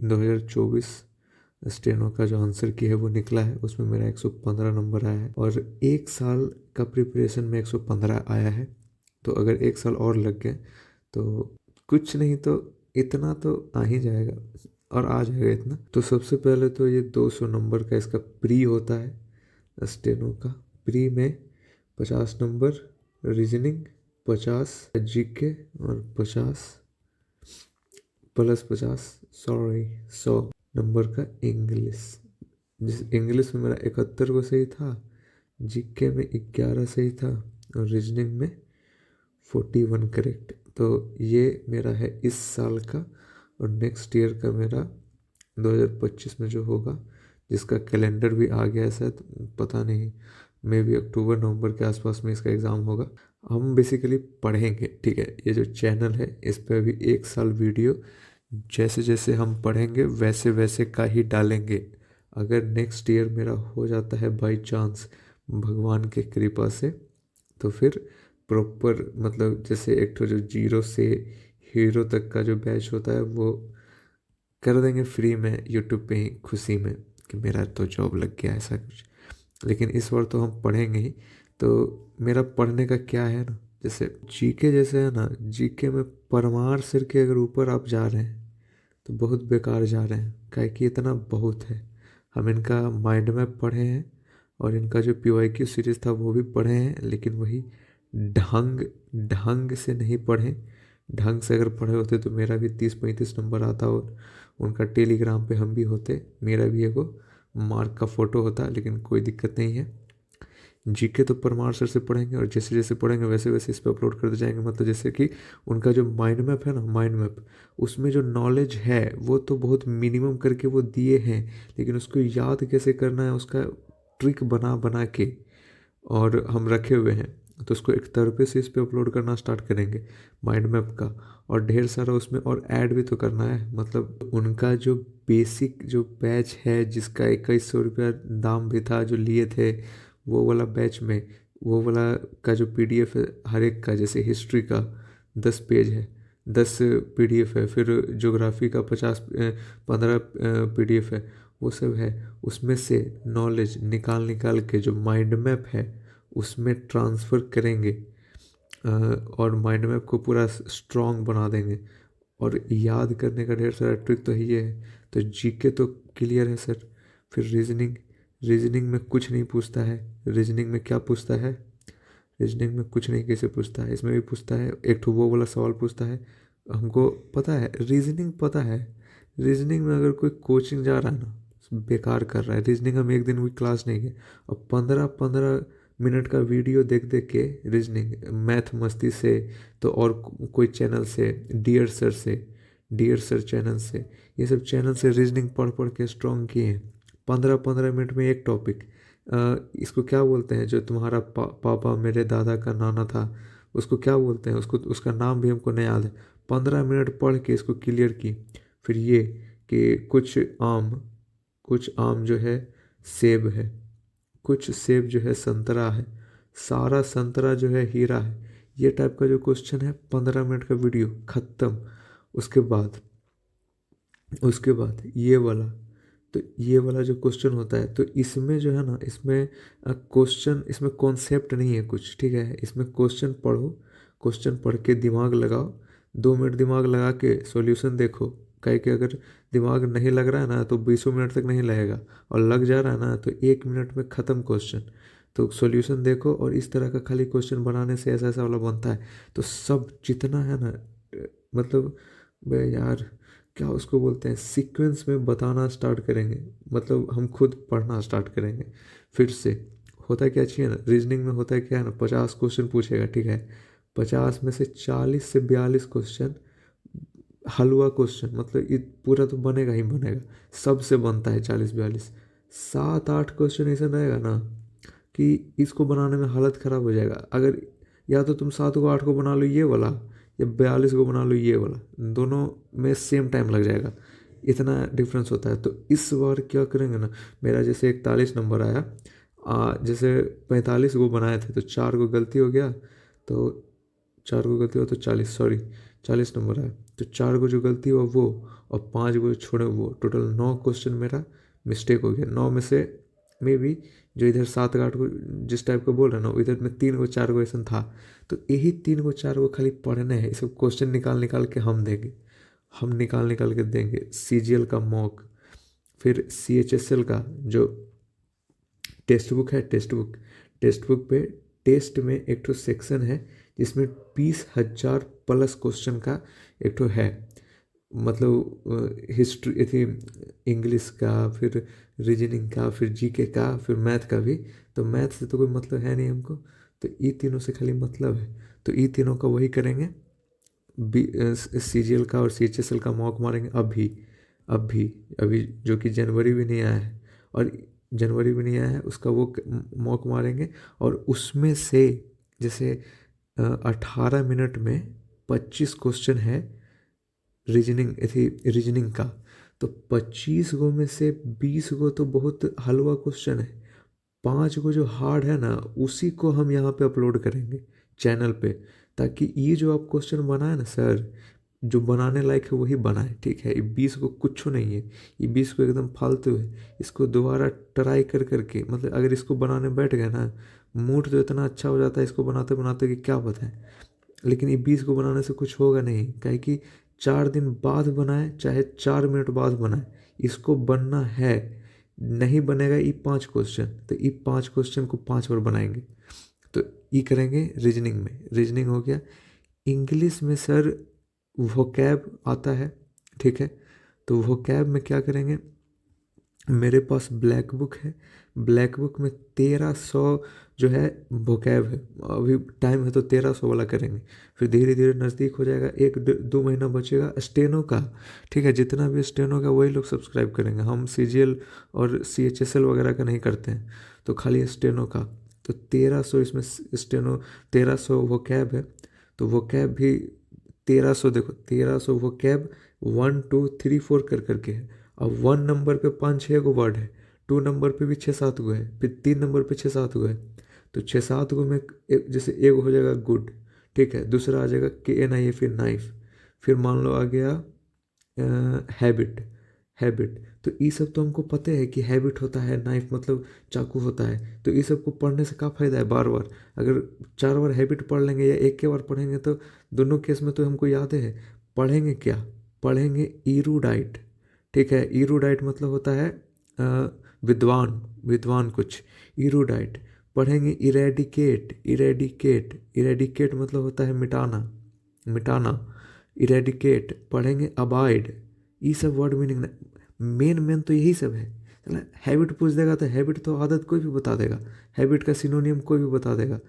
2024 steno का जो answer की है वो निकला है, उसमें मेरा 115 नंबर आया है और एक साल का प्रिपरेशन में 115 आया है। तो अगर एक साल और लग गए तो कुछ नहीं तो इतना तो आ ही जाएगा और आ जाएगा इतना। तो सबसे पहले तो ये 200 नंबर का इसका प्री होता है स्टेनो का। प्री में 50 नंबर रीजनिंग, 50 जीके और 50 प्लस 50 सॉरी 100 नंबर का इंग्लिश। जिस इंग्लिश में मेरा 71 को सही था, जीके में 11 सही था और रीजनिंग में 41 करेक्ट। तो ये मेरा है इस साल का। और नेक्स्ट ईयर का मेरा 2025 में जो होगा, जिसका कैलेंडर भी आ गया है शायद, पता नहीं, मे भी अक्टूबर नवंबर के आसपास में इसका एग्ज़ाम होगा। हम बेसिकली पढ़ेंगे, ठीक है। ये जो चैनल है इस पर अभी एक साल वीडियो जैसे जैसे हम पढ़ेंगे वैसे वैसे का ही डालेंगे। अगर नेक्स्ट ईयर मेरा हो जाता है बाई चांस भगवान के कृपा से, तो फिर प्रॉपर मतलब जैसे एक तो जो जीरो से हीरो तक का जो बैच होता है वो कर देंगे फ्री में यूट्यूब पे ही, खुशी में कि मेरा तो जॉब लग गया ऐसा कुछ। लेकिन इस बार तो हम पढ़ेंगे ही। तो मेरा पढ़ने का क्या है ना, जैसे जीके जैसे है ना, जीके में परमार सिर के अगर ऊपर आप जा रहे हैं तो बहुत बेकार जा रहे हैं, काहे कि इतना बहुत है। हम इनका माइंड मैप पढ़े हैं और इनका जो PYQ सीरीज़ था वो भी पढ़े हैं, लेकिन वही ढंग ढंग से नहीं पढ़े। ढंग से अगर पढ़े होते तो मेरा भी 30-35 नंबर आता और उनका टेलीग्राम पे हम भी होते, मेरा भी एगो मार्क का फ़ोटो होता। लेकिन कोई दिक्कत नहीं है। जीके तो परमार सर से पढ़ेंगे और जैसे जैसे पढ़ेंगे वैसे वैसे इस पर अपलोड करते जाएंगे। मतलब जैसे कि उनका जो माइंड मैप है ना, माइंड मैप, उसमें जो नॉलेज है वो तो बहुत मिनिमम करके वो दिए हैं, लेकिन उसको याद कैसे करना है उसका ट्रिक बना बना के और हम रखे हुए हैं। तो उसको एक तरफे से इस पे अपलोड करना स्टार्ट करेंगे माइंड मैप का। और ढेर सारा उसमें और ऐड भी तो करना है। मतलब उनका जो बेसिक जो बैच है जिसका 2100 रुपया दाम भी था जो लिए थे, वो वाला बैच में वो वाला का जो PDF है हर एक का, जैसे हिस्ट्री का 10 पेज है, 10 PDF है, फिर ज्योग्राफी का 15 PDF है, वो सब है। उसमें से नॉलेज निकाल निकाल के जो माइंड मैप है उसमें ट्रांसफ़र करेंगे और माइंड मैप को पूरा स्ट्रॉन्ग बना देंगे। और याद करने का ढेर सारा ट्रिक तो ही है। तो जीके तो क्लियर है सर। फिर रीजनिंग, रीजनिंग में कुछ नहीं पूछता है। रीजनिंग में क्या पूछता है, रीजनिंग में कुछ नहीं कैसे पूछता है, इसमें भी पूछता है। एक तो वो वाला सवाल पूछता है, हमको पता है रीजनिंग पता है। रीजनिंग में अगर कोई कोचिंग जा रहा है ना, बेकार कर रहा है। रीजनिंग हम एक दिन भी क्लास नहीं गए और 15-15 मिनट का वीडियो देख देख के रीजनिंग मैथ मस्ती से, तो और कोई चैनल से, डियर सर से, डियर सर चैनल से, ये सब चैनल से रीजनिंग पढ़ पढ़ के स्ट्रॉन्ग किए हैं। 15-15 मिनट में एक टॉपिक। इसको क्या बोलते हैं जो तुम्हारा पापा मेरे दादा का नाना था, उसको क्या बोलते हैं, उसको उसका नाम भी हमको नहीं याद है। 15 मिनट पढ़ के इसको क्लियर की। फिर ये कि कुछ आम जो है सेब है, कुछ सेब जो है संतरा है, सारा संतरा जो है हीरा है। ये टाइप का जो क्वेश्चन है, 15 मिनट का वीडियो खत्म। उसके बाद ये वाला, तो ये वाला जो क्वेश्चन होता है, तो इसमें जो है ना, इसमें क्वेश्चन, इसमें कॉन्सेप्ट नहीं है कुछ, ठीक है। इसमें क्वेश्चन पढ़ो, क्वेश्चन पढ़ के दिमाग लगाओ, 2 मिनट दिमाग लगा के सॉल्यूशन देखो। कहे कि अगर दिमाग नहीं लग रहा है ना तो 20 मिनट तक नहीं लगेगा, और लग जा रहा है ना तो 1 मिनट में ख़त्म क्वेश्चन। तो सॉल्यूशन देखो, और इस तरह का खाली क्वेश्चन बनाने से ऐसा ऐसा वाला बनता है। तो सब जितना है ना, मतलब बे यार क्या उसको बोलते हैं, सीक्वेंस में बताना स्टार्ट करेंगे। मतलब हम खुद पढ़ना स्टार्ट करेंगे फिर से। होता है क्या चाहिए ना, रीजनिंग में होता है क्या है ना, 50 क्वेश्चन पूछेगा, ठीक है। 50 में से 40 से 42 क्वेश्चन हलवा क्वेश्चन, मतलब ये पूरा तो बनेगा ही बनेगा, सबसे बनता है 40-42। 7-8 क्वेश्चन ऐसा रहेगा ना कि इसको बनाने में हालत ख़राब हो जाएगा। अगर या तो तुम 7 को 8 को बना लो ये वाला, या 42 को बना लो ये वाला, दोनों में सेम टाइम लग जाएगा, इतना डिफरेंस होता है। तो इस बार क्या करेंगे ना, मेरा जैसे 41 नंबर आया, जैसे 45 को बनाए थे तो 4 को गलती हो गया, तो 4 को गलती हो तो 40, सॉरी 40 नंबर आया। तो 4 गो जो गलती हुआ वो, और 5 गो जो छोड़े वो, टोटल 9 क्वेश्चन मेरा मिस्टेक हो गया। 9 में से मे बी जो इधर 7 8 को जिस टाइप का बोल रहा ना, इधर में 3 गो 4 गो ऐसा था। तो यही 3 गो 4 गो खाली पढ़ने हैं, इसको क्वेश्चन निकाल निकाल के हम देंगे, हम निकाल निकाल के देंगे। CGL का मॉक, फिर CHSL का जो टेक्स्ट बुक है, टेक्स्ट बुक पे टेस्ट में एक ठो सेक्शन है जिसमें 20,000 प्लस क्वेश्चन का एक ठो है, मतलब हिस्ट्री थी, इंग्लिश का, फिर रीजनिंग का, फिर जीके का, फिर मैथ का भी। तो मैथ से तो कोई मतलब है नहीं हमको, तो ये तीनों से खाली मतलब है। तो ये तीनों का वही करेंगे, CGL का और CHSL का मॉक मारेंगे अभी अभी अभी, जो कि जनवरी भी नहीं आया है, और जनवरी भी नहीं आया है उसका वो मॉक मारेंगे। और उसमें से जैसे 18 मिनट में 25 क्वेश्चन है रीजनिंग का, तो 25 गो में से 20 गो तो बहुत हलवा क्वेश्चन है, 5 गो जो हार्ड है ना उसी को हम यहाँ पे अपलोड करेंगे चैनल पे, ताकि ये जो आप क्वेश्चन बनाए ना सर, जो बनाने लायक है वही बनाए, ठीक है। ये 20 को कुछ नहीं है, ये 20 को एकदम फालतू है। इसको दोबारा ट्राई कर करके, मतलब अगर इसको बनाने बैठ गए ना, मूड तो इतना अच्छा हो जाता है इसको बनाते बनाते कि क्या बताएं। लेकिन ये 20 को बनाने से कुछ होगा नहीं, काहे कि 4 दिन बाद बनाए चाहे 4 मिनट बाद बनाए, इसको बनना है। नहीं बनेगा ये 5 क्वेश्चन, तो ये 5 क्वेश्चन को 5 बार बनाएंगे। तो ये करेंगे रीजनिंग में, रीजनिंग हो गया। इंग्लिश में सर वोकैब आता है, ठीक है। तो वोकैब में क्या करेंगे, मेरे पास ब्लैक बुक है, ब्लैक बुक में 1300 जो है वोकैब है। अभी टाइम है तो 1300 वाला करेंगे, फिर धीरे धीरे नज़दीक हो जाएगा, 1 2 महीना बचेगा स्टेनो का, ठीक है। जितना भी स्टेनो का वही लोग सब्सक्राइब करेंगे, हम CGL और CHSL वगैरह का नहीं करते हैं, तो खाली स्टेनो का। तो 1300 इसमें स्टेनो, 1300 वोकैब है। तो वोकैब भी 1300, देखो 1300 वोकैब 1 2 3 4 कर करके है। अब 1 नंबर पे 5 6 गो वर्ड है, 2 नंबर पे भी 6 7 गो है, फिर 3 नंबर पे 6 7 गो है। तो 6 7 गो में जैसे एक हो जाएगा गुड, ठीक है। दूसरा आ जाएगा KNIF, फिर नाइफ, फिर मान लो आ गया हैबिट, हैबिट। तो ये सब तो हमको पता है कि हैबिट होता है, नाइफ मतलब चाकू होता है। तो ये सब को पढ़ने से क्या फ़ायदा है, बार बार अगर 4 बार हैबिट पढ़ लेंगे या एक के बार पढ़ेंगे तो दोनों केस में तो हमको याद है। पढ़ेंगे क्या, पढ़ेंगे ईरूडाइट, ठीक है। ईरूडाइट मतलब होता है विद्वान, विद्वान कुछ, ईरूडाइट। पढ़ेंगे इरेडिकेट, इरेडिकेट, इरेडिकेट मतलब होता है मिटाना, मिटाना, इरेडिकेट। पढ़ेंगे अबाइड, ये सब वर्ड मीनिंग मेन मेन तो यही सब है। हैबिट पूछ देगा तो हैबिट तो आदत कोई भी बता देगा, हैबिट का सिनोनियम कोई भी बता देगा,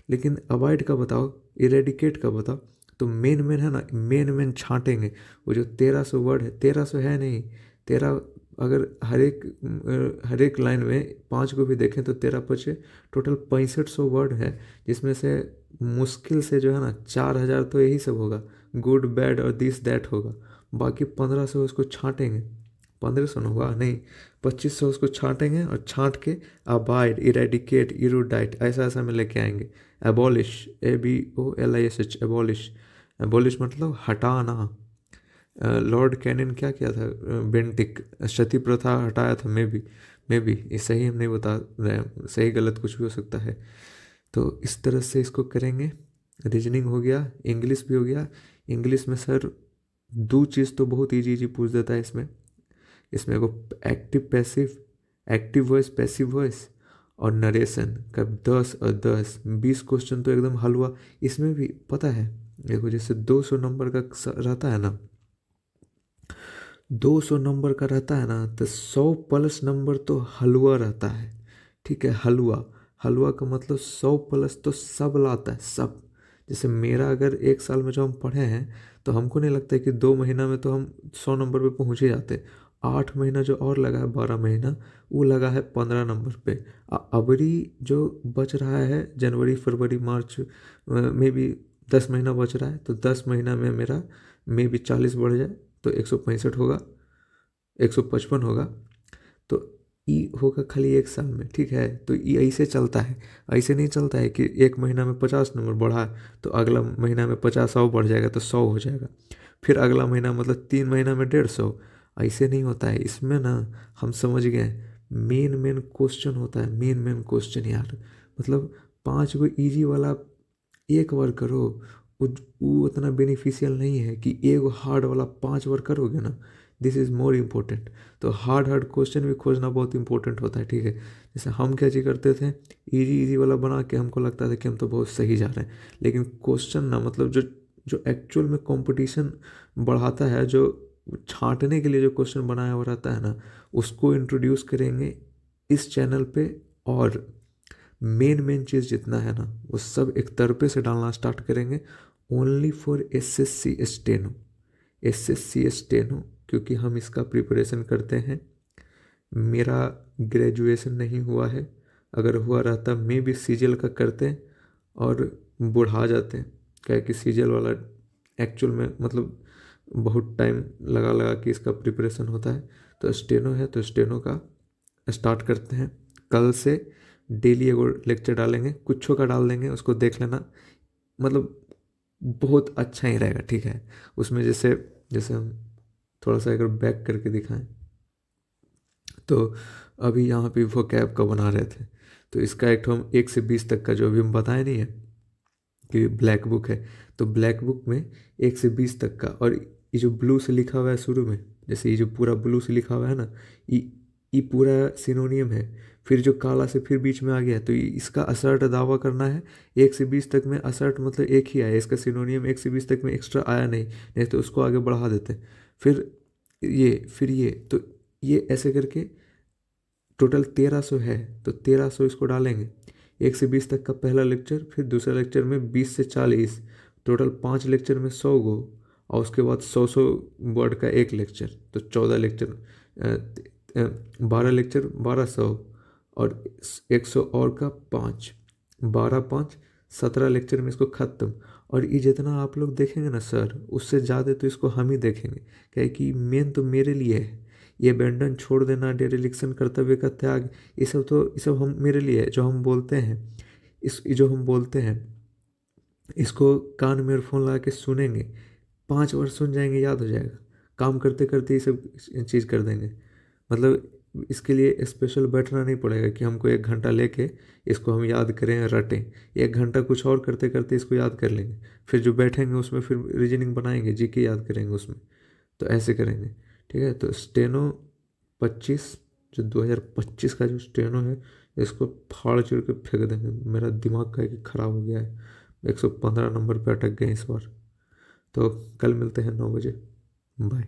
लेकिन अवॉइड का बताओ, इरेडिकेट का बताओ। तो मेन मेन है ना, मेन मेन छांटेंगे। वो जो 1300 वर्ड है, 1300 है नहीं, 13, अगर हर एक लाइन में 5 को भी देखें तो 13 पचे टोटल 6500 वर्ड है, जिसमें से मुश्किल से जो है ना 4000 तो यही सब होगा, गुड बैड और दिस दैट होगा। बाकी 1500 उसको छांटेंगे, 1500 ना हुआ नहीं, 2500 उसको छांटेंगे, और छांट के अबाइड, इरेडिकेट, इरूडाइट ऐसा ऐसा में लेके आएंगे। एबॉलिश, ABOLISH, एबॉलिश, एबॉलिश मतलब हटाना। लॉर्ड कैनिन क्या किया था, बेंटिक सती प्रथा हटाया था, मे बी ये सही हम नहीं बता रहे हैं, सही गलत कुछ भी हो सकता है। तो इस तरह से इसको करेंगे। रीजनिंग हो गया, इंग्लिश भी हो गया। इंग्लिश में सर 2 चीज़ तो बहुत ईजी ईजी पूछ देता है इसमें, इसमें एगो active passive, active voice passive voice, और नरेशन का 10 और 10 20 क्वेश्चन तो एकदम हलवा। इसमें भी पता है, देखो जैसे 200 नंबर का रहता है ना, 200 नंबर का रहता है ना, तो 100 प्लस नंबर तो हलवा रहता है, ठीक है। हलवा, हलवा का मतलब 100 प्लस तो सब लाता है, सब। जैसे मेरा अगर 1 साल में जो हम पढ़े हैं, तो हमको नहीं लगता है कि 2 महीना में तो हम 100 नंबर पे पहुँच ही जाते। 8 महीना जो और लगा है, 12 महीना, वो लगा है 15 नंबर पे। अबरी जो बच रहा है जनवरी फरवरी मार्च में भी 10 महीना बच रहा है, तो 10 महीना में मेरा में भी 40 बढ़ जाए तो 165 होगा, 155 होगा। तो ई होगा खाली एक साल में, ठीक है। तो ई ऐसे चलता है, ऐसे नहीं चलता है कि एक महीना में 50 नंबर बढ़ा तो अगला महीना में 50 और बढ़ जाएगा तो 100 हो जाएगा, फिर अगला महीना मतलब 3 महीना में 150। ऐसे नहीं होता है इसमें ना। हम समझ गए, मेन मेन क्वेश्चन होता है, मेन मेन क्वेश्चन यार। मतलब 5 गो इजी वाला एक बार करो, वो उतना बेनिफिशियल नहीं है कि एक हार्ड वाला 5 बार करोगे ना। This is more important. तो हार्ड हार्ड क्वेश्चन भी खोजना बहुत इंपॉर्टेंट होता है, ठीक है। जैसे हम क्या चीज़ करते थे, इजी इजी वाला बना के हमको लगता था कि हम तो बहुत सही जा रहे हैं, लेकिन क्वेश्चन ना मतलब जो जो एक्चुअल में कंपटीशन बढ़ाता है, जो छांटने के लिए जो क्वेश्चन बनाया हुआ रहता है ना, उसको इंट्रोड्यूस करेंगे इस चैनल पे। और मेन मेन चीज़ जितना है ना वो सब एक तरफे से डालना स्टार्ट करेंगे, only for SSC steno. SSC steno क्योंकि हम इसका प्रिपरेशन करते हैं। मेरा ग्रेजुएशन नहीं हुआ है, अगर हुआ रहता मैं भी सीजीएल का करते और बुढ़ा जाते। क्या कि सीजीएल वाला एक्चुअल में मतलब बहुत टाइम लगा लगा कि इसका प्रिपरेशन होता है। तो स्टेनो है तो स्टेनो का स्टार्ट करते हैं। कल से डेली एगो लेक्चर डालेंगे, कुछों का डाल देंगे, उसको देख लेना। मतलब बहुत अच्छा ही रहेगा, ठीक है। उसमें जैसे जैसे हम थोड़ा सा अगर बैक करके दिखाएं तो अभी यहाँ पे वोकैब का बना रहे थे, तो इसका एक हम 1 से 20 तक का जो अभी हम बताए नहीं है कि ब्लैक बुक है, तो ब्लैक बुक में 1 से 20 तक का। और ये जो ब्लू से लिखा हुआ है शुरू में, जैसे ये जो पूरा ब्लू से लिखा हुआ है ना, ये पूरा सिनोनियम है। फिर जो काला से फिर बीच में आ गया तो इसका असर्ट दावा करना है। 1 से 20 तक में असर्ट मतलब एक ही आया, इसका सिनोनियम 1 से 20 तक में एक्स्ट्रा आया नहीं, नहीं तो उसको आगे बढ़ा देते। फिर फिर ये तो ये ऐसे करके टोटल 1300 है, तो 1300 इसको डालेंगे। 1 से 20 तक का पहला लेक्चर, फिर दूसरा लेक्चर में 20 से 40, टोटल 5 लेक्चर में 100 गो, और उसके बाद 100 वर्ड का एक लेक्चर, तो 14 लेक्चर, 12 लेक्चर 1200, और 100 और का 5, 12 5 17 लेक्चर में इसको ख़त्म। और ये जितना आप लोग देखेंगे ना सर, उससे ज़्यादा तो इसको हम ही देखेंगे, क्या कि मेन तो मेरे लिए है। ये अबेंडन छोड़ देना, डेरिलिक्शन, कर्तव्य का त्याग, ये सब हम मेरे लिए है। जो हम बोलते हैं जो हम बोलते हैं इसको कान में ईयरफोन लगा के सुनेंगे, 5 बार सुन जाएंगे, याद हो जाएगा। काम करते करते ये सब चीज़ कर देंगे। मतलब इसके लिए स्पेशल बैठना नहीं पड़ेगा कि हमको 1 घंटा लेके इसको हम याद करें रटें। 1 घंटा कुछ और करते करते इसको याद कर लेंगे, फिर जो बैठेंगे उसमें फिर रीजनिंग बनाएंगे, जीके याद करेंगे उसमें। तो ऐसे करेंगे, ठीक है। तो स्टेनो 25, जो 2025 का जो स्टेनो है, इसको फाड़ चुड़ के फेंक देंगे। मेरा दिमाग का कि ख़राब हो गया है, 115 नंबर पे अटक गए इस बार। तो कल मिलते हैं 9 बजे। बाय।